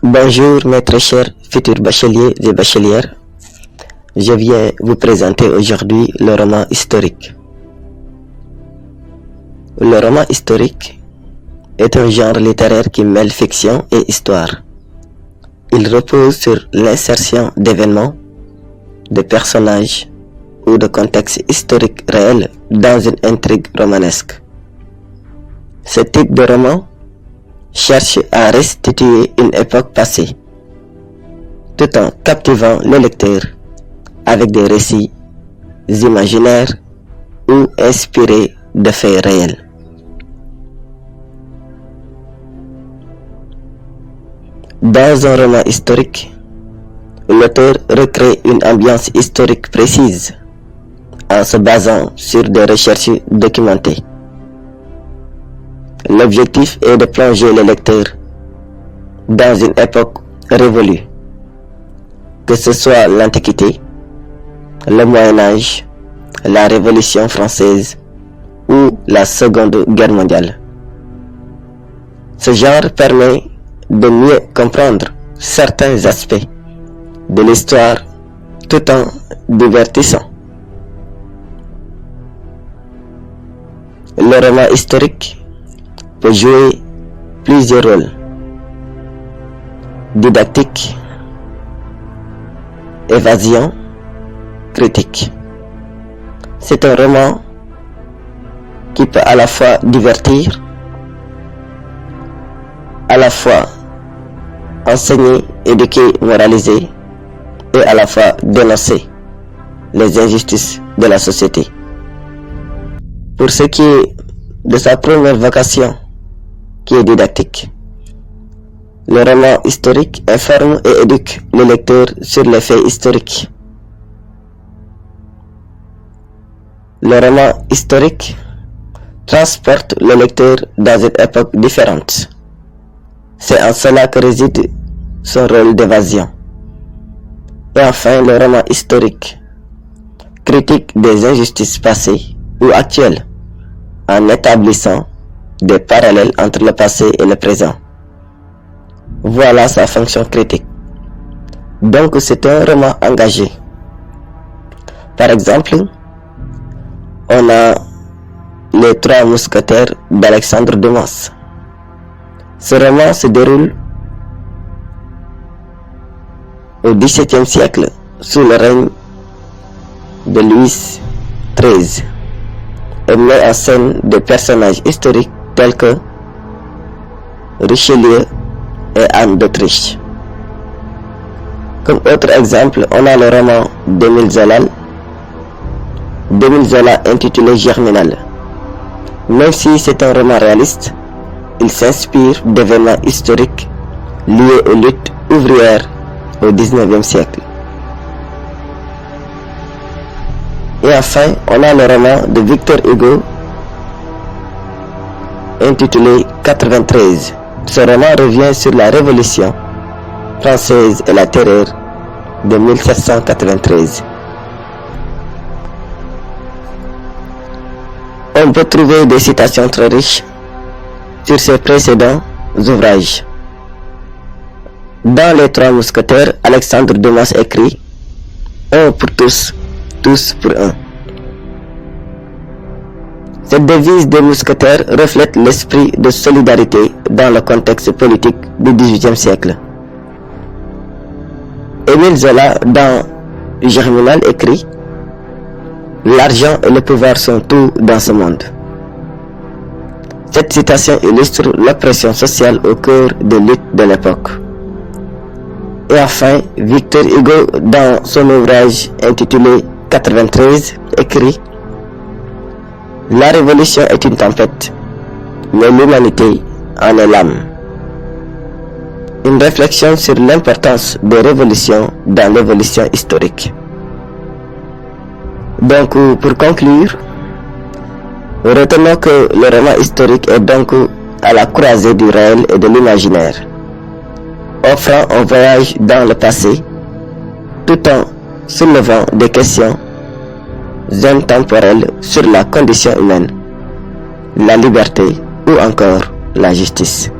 Bonjour mes très chers futurs bacheliers et bachelières. Je viens vous présenter aujourd'hui le roman historique. Le roman historique est un genre littéraire qui mêle fiction et histoire. Il repose sur l'insertion d'événements, de personnages ou de contextes historiques réels dans une intrigue romanesque. Ce type de roman cherche à restituer une époque passée, tout en captivant le lecteur avec des récits imaginaires ou inspirés de faits réels. Dans un roman historique, l'auteur recrée une ambiance historique précise en se basant sur des recherches documentées. L'objectif est de plonger le lecteur dans une époque révolue, que ce soit l'Antiquité, le Moyen-Âge, la Révolution française ou la Seconde Guerre mondiale. Ce genre permet de mieux comprendre certains aspects de l'histoire tout en divertissant. Le roman historique peut jouer plusieurs rôles: didactique, évasion, critique. C'est un roman qui peut à la fois divertir, à la fois enseigner, éduquer, moraliser et à la fois dénoncer les injustices de la société. Pour ce qui est de sa première vocation, qui est didactique, le roman historique informe et éduque le lecteur sur les faits historiques. Le roman historique transporte le lecteur dans une époque différente. C'est en cela que réside son rôle d'évasion. Et enfin, le roman historique critique des injustices passées ou actuelles en établissant des parallèles entre le passé et le présent. Voilà sa fonction critique. Donc c'est un roman engagé. Par exemple, on a Les Trois Mousquetaires d'Alexandre Dumas. Ce roman se déroule au XVIIe siècle sous le règne de Louis XIII et met en scène des personnages historiques tels que Richelieu et Anne d'Autriche. Comme autre exemple, on a le roman d'Émile Zola intitulé Germinal. Même si c'est un roman réaliste, il s'inspire d'événements historiques liés aux luttes ouvrières au XIXe siècle. Et enfin, on a le roman de Victor Hugo intitulé 93. Ce roman revient sur la Révolution française et la terreur de 1793. On peut trouver des citations très riches sur ses précédents ouvrages. Dans Les Trois Mousquetaires, Alexandre Dumas écrit « Un pour tous, tous pour un ». Cette devise des mousquetaires reflète l'esprit de solidarité dans le contexte politique du XVIIIe siècle. Émile Zola, dans Germinal, écrit « L'argent et le pouvoir sont tout dans ce monde ». Cette citation illustre l'oppression sociale au cœur des luttes de l'époque. Et enfin, Victor Hugo, dans son ouvrage intitulé 93, écrit « La révolution est une tempête, mais l'humanité en est l'âme ». Une réflexion sur l'importance des révolutions dans l'évolution historique. Donc, pour conclure, retenons que le roman historique est donc à la croisée du réel et de l'imaginaire, offrant un voyage dans le passé, tout en soulevant des questions intemporelles sur la condition humaine, la liberté ou encore la justice.